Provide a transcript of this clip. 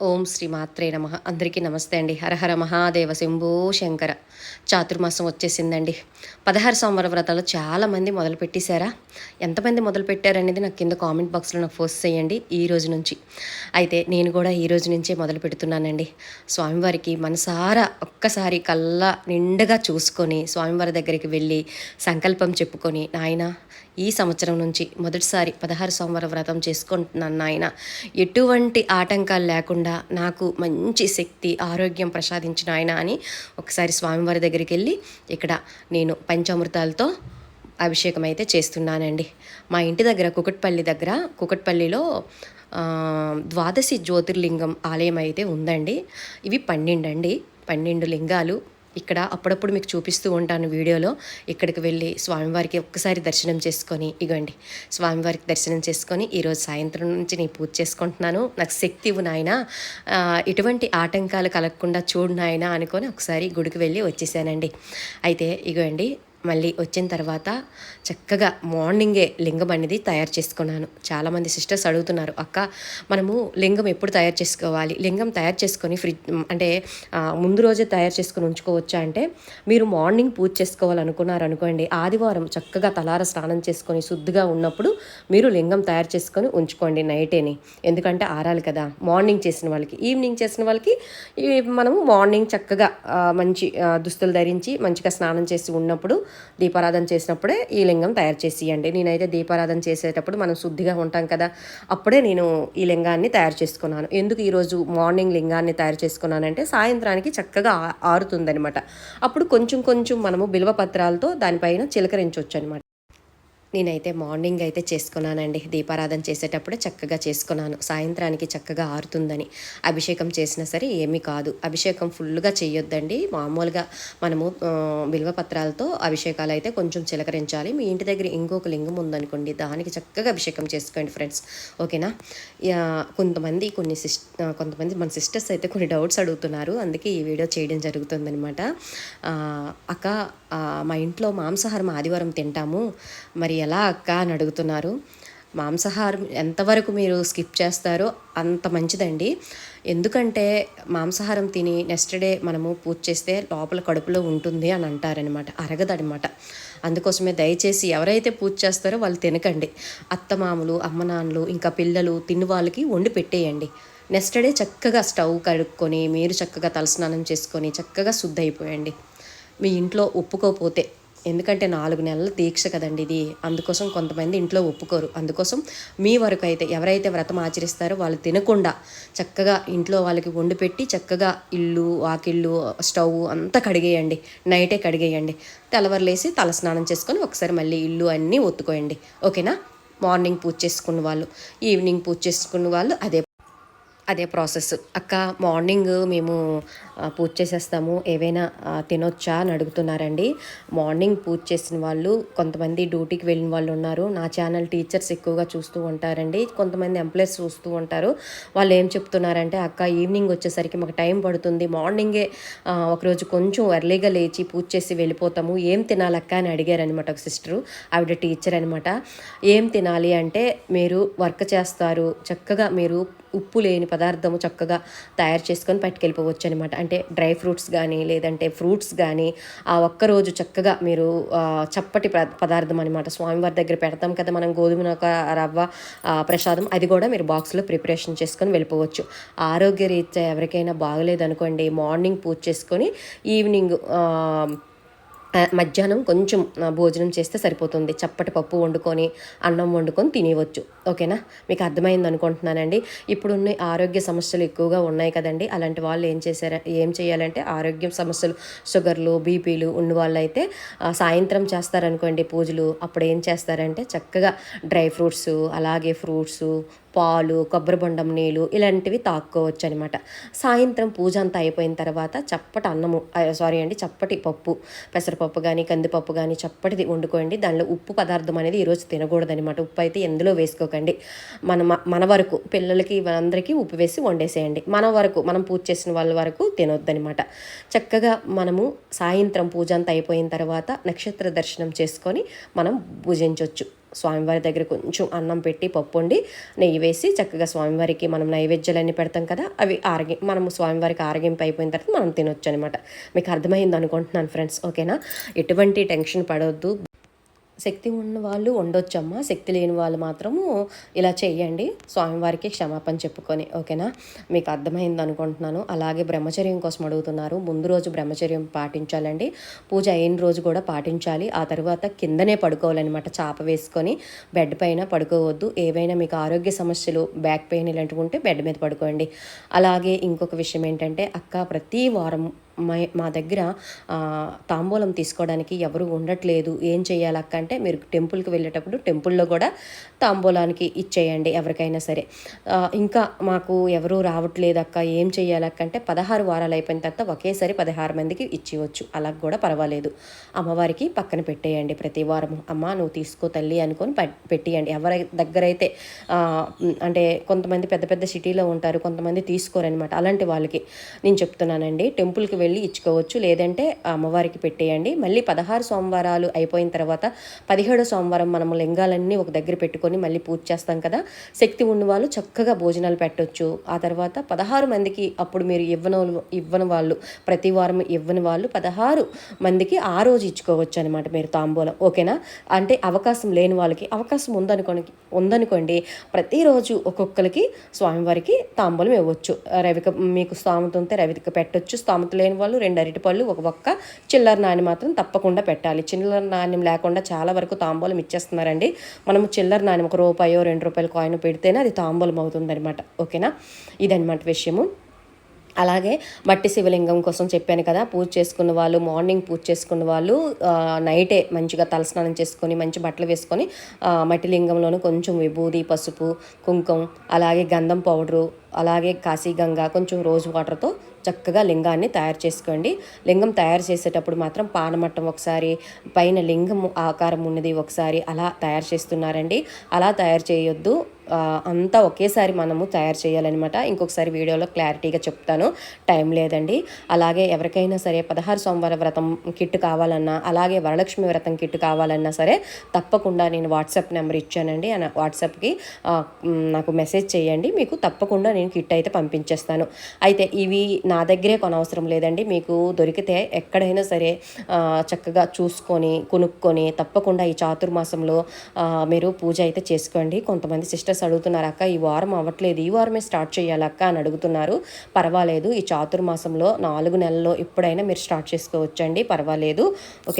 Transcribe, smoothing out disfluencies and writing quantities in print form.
ఓం శ్రీ మాత్రే నమః. అందరికీ నమస్తే అండి. హరహర మహాదేవ శంభో శంకర. చాతుర్మాసం వచ్చేసిందండి. 16 సోమవార వ్రతాలు చాలామంది మొదలుపెట్టేశారా? ఎంతమంది మొదలుపెట్టారనేది నాకు కింద కామెంట్ బాక్స్లో నాకు పోస్ట్ చేయండి ఈ రోజు నుంచి. అయితే నేను కూడా ఈ రోజు నుంచే మొదలు పెడుతున్నానండి. స్వామివారికి మనసారా ఒక్కసారి కల్లా నిండుగా చూసుకొని స్వామివారి దగ్గరికి వెళ్ళి సంకల్పం చెప్పుకొని, నాయన ఈ సంవత్సరం నుంచి మొదటిసారి 16 సోమవార వ్రతం చేసుకుంటున్నాను నాయన, ఎటువంటి ఆటంకాలు లేకుండా నాకు మంచి శక్తి ఆరోగ్యం ప్రసాదించిన ఆయన అని ఒకసారి స్వామివారి దగ్గరికి వెళ్ళి ఇక్కడ నేను పంచామృతాలతో అభిషేకం అయితే చేస్తున్నానండి. మా ఇంటి దగ్గర కుకట్పల్లిలో ద్వాదశి జ్యోతిర్లింగం ఆలయం అయితే ఉందండి. ఇవి 12 అండి, 12 లింగాలు. ఇక్కడ అప్పుడప్పుడు మీకు చూపిస్తూ ఉంటాను వీడియోలో. ఇక్కడికి వెళ్ళి స్వామివారికి ఒక్కసారి దర్శనం చేసుకొని, ఇగోండి స్వామివారికి దర్శనం చేసుకొని ఈరోజు సాయంత్రం నుంచి నేను పూజ చేసుకుంటున్నాను. నాకు శక్తి ఇవ్వు నాయన, ఎటువంటి ఆటంకాలు కలగకుండా చూడు నాయన అనుకొని ఒకసారి గుడికి వెళ్ళి వచ్చేసానండి. అయితే ఇగోండి మళ్ళీ వచ్చిన తర్వాత చక్కగా మార్నింగే లింగం అనేది తయారు చేసుకున్నాను. చాలామంది సిస్టర్స్ అడుగుతున్నారు, అక్క మనము లింగం ఎప్పుడు తయారు చేసుకోవాలి, లింగం తయారు చేసుకొని అంటే ముందు రోజే తయారు చేసుకొని ఉంచుకోవచ్చా అంటే, మీరు మార్నింగ్ పూజ చేసుకోవాలనుకున్నారనుకోండి, ఆదివారం చక్కగా తలార స్నానం చేసుకొని శుద్ధిగా ఉన్నప్పుడు మీరు లింగం తయారు చేసుకొని ఉంచుకోండి నైటేని. ఎందుకంటే ఆరాలి కదా. మార్నింగ్ చేసిన వాళ్ళకి, ఈవినింగ్ చేసిన వాళ్ళకి మనము మార్నింగ్ చక్కగా మంచి దుస్తులు ధరించి మంచిగా స్నానం చేసి ఉన్నప్పుడు దీపారాధన చేసినప్పుడే ఈ లింగం తయారు చేసి ఇవ్వండి. నేనైతే దీపారాధన చేసేటప్పుడు మనం శుద్ధిగా ఉంటాం కదా, అప్పుడే నేను ఈ లింగాన్ని తయారు చేసుకున్నాను. ఎందుకు ఈరోజు మార్నింగ్ లింగాన్ని తయారు చేసుకున్నానంటే, సాయంత్రానికి చక్కగా ఆరుతుందనమాట. అప్పుడు కొంచెం కొంచెం మనము బిల్వ పత్రాలతో దానిపైన చిలకరించవచ్చు అనమాట. నేనైతే మార్నింగ్ అయితే చేసుకున్నానండి. దీపారాధన చేసేటప్పుడే చక్కగా చేసుకున్నాను. సాయంత్రానికి చక్కగా ఆరుతుందని. అభిషేకం చేసినా సరే ఏమీ కాదు. అభిషేకం ఫుల్గా చేయొద్దండి. మామూలుగా మనము బిల్వపత్రాలతో అభిషేకాలు అయితే కొంచెం చిలకరించాలి. మీ ఇంటి దగ్గర ఇంకొక లింగం ఉందనుకోండి, దానికి చక్కగా అభిషేకం చేసుకోండి ఫ్రెండ్స్. ఓకేనా? కొంతమంది మన సిస్టర్స్ అయితే కొన్ని డౌట్స్ అడుగుతున్నారు, అందుకే ఈ వీడియో చేయడం జరుగుతుందనమాట. అక్క మా ఇంట్లో మాంసాహారం ఆదివారం తింటాము, మరి ఎలా అక్క అని అడుగుతున్నారు. మాంసాహారం ఎంతవరకు మీరు స్కిప్ చేస్తారో అంత మంచిదండి. ఎందుకంటే మాంసాహారం తిని నెక్స్ట్ డే మనము పూజ చేస్తే లోపల కడుపులో ఉంటుంది అని అంటారనమాట, అరగదనమాట. అందుకోసమే దయచేసి ఎవరైతే పూజ చేస్తారో వాళ్ళు తినకండి. అత్తమామలు, అమ్మనాన్నలు, ఇంకా పిల్లలు తిని వాళ్ళకి వండి పెట్టేయండి. నెక్స్ట్ డే చక్కగా స్టవ్ కడుక్కొని మీరు చక్కగా తలస్నానం చేసుకొని చక్కగా శుద్ధి అయిపోయండి. మీ ఇంట్లో ఒప్పుకోకపోతే, ఎందుకంటే 4 నెలల దీక్ష కదండి ఇది, అందుకోసం కొంతమంది ఇంట్లో ఒప్పుకోరు. అందుకోసం మీ వరకు అయితే ఎవరైతే వ్రతం ఆచరిస్తారో వాళ్ళు తినకుండా చక్కగా ఇంట్లో వాళ్ళకి వండి పెట్టి చక్కగా ఇల్లు వాకిళ్ళు స్టవ్ అంతా కడిగేయండి. నైటే కడిగేయండి. తెల్లవారులేసి తలస్నానం చేసుకొని ఒకసారి మళ్ళీ ఇల్లు అన్నీ ఒత్తుకోయండి. ఓకేనా? మార్నింగ్ పూజ చేసుకున్న వాళ్ళు, ఈవినింగ్ పూజ చేసుకున్న వాళ్ళు అదే ప్రాసెస్. అక్క మార్నింగ్ మేము పూజ చేసేస్తాము, ఏవైనా తినొచ్చా అని అడుగుతున్నారండి. మార్నింగ్ పూజ చేసిన వాళ్ళు, కొంతమంది డ్యూటీకి వెళ్ళిన వాళ్ళు ఉన్నారు. నా ఛానల్ టీచర్స్ ఎక్కువగా చూస్తూ ఉంటారండి, కొంతమంది ఎంప్లాయీస్ చూస్తూ ఉంటారు. వాళ్ళు ఏం చెప్తున్నారంటే, అక్క ఈవినింగ్ వచ్చేసరికి మాకు టైం పడుతుంది, మార్నింగే ఒకరోజు కొంచెం ఎర్లీగా లేచి పూజ చేసి వెళ్ళిపోతాము, ఏం తినాలక్క అని అడిగారనమాట ఒక సిస్టరు. ఆవిడ టీచర్ అనమాట. ఏం తినాలి అంటే, మీరు వర్క్ చేస్తారు, చక్కగా మీరు ఉప్పు లేని పదార్థము చక్కగా తయారు చేసుకొని పట్టుకెళ్ళిపోవచ్చు అనమాట. అంటే డ్రై ఫ్రూట్స్ కానీ లేదంటే ఫ్రూట్స్ కానీ ఆ ఒక్కరోజు చక్కగా మీరు చప్పటి పదార్థం అనమాట, స్వామివారి దగ్గర పెడతాం కదా మనం గోధుమ రవ్వ ప్రసాదం, అది కూడా మీరు బాక్స్లో ప్రిపరేషన్ చేసుకొని వెళ్ళిపోవచ్చు. ఆరోగ్యరీత్యా ఎవరికైనా బాగలేదనుకోండి, మార్నింగ్ పూజ చేసుకొని ఈవినింగ్ మధ్యాహ్నం కొంచెం భోజనం చేస్తే సరిపోతుంది. చప్పటి పప్పు వండుకొని అన్నం వండుకొని తినేవచ్చు. ఓకేనా? మీకు అర్థమైంది అనుకుంటున్నానండి. ఇప్పుడున్న ఆరోగ్య సమస్యలు ఎక్కువగా ఉన్నాయి కదండి, అలాంటి వాళ్ళు ఏం చేయాలంటే, ఆరోగ్య సమస్యలు షుగర్లు బీపీలు ఉన్న వాళ్ళు అయితే సాయంత్రం చేస్తారనుకోండి పూజలు, అప్పుడు ఏం చేస్తారంటే చక్కగా డ్రై ఫ్రూట్స్, అలాగే ఫ్రూట్స్, పాలు, కొబ్బరి బొండం నీళ్ళు ఇలాంటివి తాక్కోవచ్చు అనమాట. సాయంత్రం పూజ అంతా అయిపోయిన తర్వాత చప్పటి పప్పు, పెసరపప్పు కానీ కందిపప్పు కానీ చప్పటిది వండుకోండి. దానిలో ఉప్పు పదార్థం అనేది ఈరోజు తినకూడదు అనమాట. ఉప్పు అయితే ఎందులో వేసుకోకండి. మన వరకు పిల్లలకి అందరికీ ఉప్పు వేసి వండేసేయండి. మనం పూజ చేసిన వాళ్ళ వరకు తినొద్దనమాట. చక్కగా మనము సాయంత్రం పూజ అంతా అయిపోయిన తర్వాత నక్షత్ర దర్శనం చేసుకొని మనం పూజించవచ్చు. స్వామివారి దగ్గర కొంచెం అన్నం పెట్టి పప్పు వండి నెయ్యి వేసి చక్కగా స్వామివారికి మనం నైవేద్యాలన్నీ పెడతాం కదా, అవి మనము స్వామివారికి ఆరగింపు అయిపోయిన తర్వాత మనం తినొచ్చు అనమాట. మీకు అర్థమైంది అనుకుంటున్నాను ఫ్రెండ్స్. ఓకేనా, ఎటువంటి టెన్షన్ పడవద్దు. శక్తి ఉన్న వాళ్ళు వండొచ్చమ్మా, శక్తి లేని వాళ్ళు మాత్రము ఇలా చేయండి, స్వామివారికి క్షమాపణ చెప్పుకొని. ఓకేనా, మీకు అర్థమైంది అనుకుంటున్నాను. అలాగే బ్రహ్మచర్యం కోసం అడుగుతున్నారు. ముందు రోజు బ్రహ్మచర్యం పాటించాలండి, పూజ అయిన రోజు కూడా పాటించాలి. ఆ తర్వాత కిందనే పడుకోవాలన్నమాట, చాప వేసుకొని బెడ్ పైన పడుకోవద్దు. ఏవైనా మీకు ఆరోగ్య సమస్యలు, బ్యాక్ పెయిన్ ఇలాంటివి ఉంటే బెడ్ మీద పడుకోండి. అలాగే ఇంకొక విషయం ఏంటంటే, అక్క ప్రతి వారం మా దగ్గర తాంబూలం తీసుకోవడానికి ఎవరు ఉండట్లేదు, ఏం చేయాలక్క అంటే, మీరు టెంపుల్కి వెళ్ళేటప్పుడు టెంపుల్లో కూడా తాంబూలానికి ఇచ్చేయండి ఎవరికైనా సరే. ఇంకా మాకు ఎవరు రావట్లేదు అక్క, ఏం చేయాలక్క అంటే, 16 వారాలు అయిపోయిన తర్వాత ఒకేసారి 16 మందికి ఇచ్చేయవచ్చు, అలా కూడా పర్వాలేదు. అమ్మవారికి పక్కన పెట్టేయండి ప్రతి వారము. అమ్మ నువ్వు తీసుకో తల్లి అనుకొని పెట్టేయండి. ఎవరి దగ్గర అయితే అంటే కొంతమంది పెద్ద పెద్ద సిటీలో ఉంటారు, కొంతమంది తీసుకోరనమాట, అలాంటి వాళ్ళకి నేను చెప్తున్నానండి, టెంపుల్కి వెళ్ళి ఇచ్చుకోవచ్చు, లేదంటే అమ్మవారికి పెట్టేయండి. మళ్ళీ 16 సోమవారాలు అయిపోయిన తర్వాత 17 సోమవారం మనము లింగాలన్నీ ఒక దగ్గర పెట్టుకొని మళ్ళీ పూజ చేస్తాం కదా, శక్తి ఉన్న వాళ్ళు చక్కగా భోజనాలు పెట్టవచ్చు. ఆ తర్వాత 16 మందికి, అప్పుడు మీరు ఇవ్వని వాళ్ళు, ప్రతి వారం ఇవ్వని వాళ్ళు 16 మందికి ఆ రోజు ఇచ్చుకోవచ్చు అనమాట మీరు తాంబూలం. ఓకేనా, అంటే అవకాశం లేని వాళ్ళకి అవకాశం ఉందనుకోండి ప్రతిరోజు ఒక్కొక్కరికి స్వామివారికి తాంబూలం ఇవ్వచ్చు. రవిక మీకు స్థామత ఉంటే రవిక పెట్టొచ్చు, స్థామత లేని వాళ్ళు 2 అరటిపళ్ళు, ఒక ఒక్క చిల్లర నాణ్యం మాత్రం తప్పకుండా పెట్టాలి. చిల్లర నాణ్యం లేకుండా చాలా వరకు తాంబూలం ఇచ్చేస్తున్నారండి. మనము చిల్లర నాణ్యం ఒక రూపాయో 2 రూపాయల కాయిన్ పెడితేనే అది తాంబూలం అవుతుందన్నమాట. ఓకేనా, ఇదన్నమాట విషయము. అలాగే మట్టి శివలింగం కోసం చెప్పాను కదా, పూజ చేసుకున్న వాళ్ళు, మార్నింగ్ పూజ చేసుకున్న వాళ్ళు నైటే మంచిగా తలస్నానం చేసుకొని మంచి బట్టలు వేసుకొని మట్టి లింగంలోనూ కొంచెం విభూది, పసుపు, కుంకుమ, అలాగే గంధం పౌడరు, అలాగే కాశీగంగా, కొంచెం రోజ్ వాటర్తో చక్కగా లింగాన్ని తయారు చేసుకోండి. లింగం తయారు చేసేటప్పుడు మాత్రం పానమట్టం ఒకసారి, పైన లింగం ఆకారం ఉన్నది ఒకసారి అలా తయారు చేస్తున్నారండి. అలా తయారు చేయొద్దు, అంతా ఒకేసారి మనము తయారు చేయాలన్నమాట. ఇంకొకసారి వీడియోలో క్లారిటీగా చెప్తాను, టైం లేదండి. అలాగే ఎవరికైనా సరే 16 సోమవార వ్రతం కిట్ కావాలన్నా, అలాగే వరలక్ష్మి వ్రతం కిట్ కావాలన్నా సరే తప్పకుండా నేను వాట్సాప్ నెంబర్ ఇచ్చానండి, వాట్సాప్కి నాకు మెసేజ్ చేయండి, మీకు తప్పకుండా నేను కిట్ అయితే పంపించేస్తాను. అయితే ఇవి నా దగ్గరే కొనవసరం లేదండి, మీకు దొరికితే ఎక్కడైనా సరే చక్కగా చూసుకొని కొనుక్కొని తప్పకుండా ఈ చాతుర్మాసంలో మీరు పూజ అయితే చేసుకోండి. కొంతమంది సిస్టర్స్ అడుగుతున్నారు, అక్క ఈ వారం అవ్వట్లేదు, ఈ వారమే స్టార్ట్ చేయాలక్క అని అడుగుతున్నారు. పర్వాలేదు, ఈ చాతుర్మాసంలో 4 నెలల్లో ఎప్పుడైనా మీరు స్టార్ట్ చేసుకోవచ్చండి, పర్వాలేదు. ఓకే.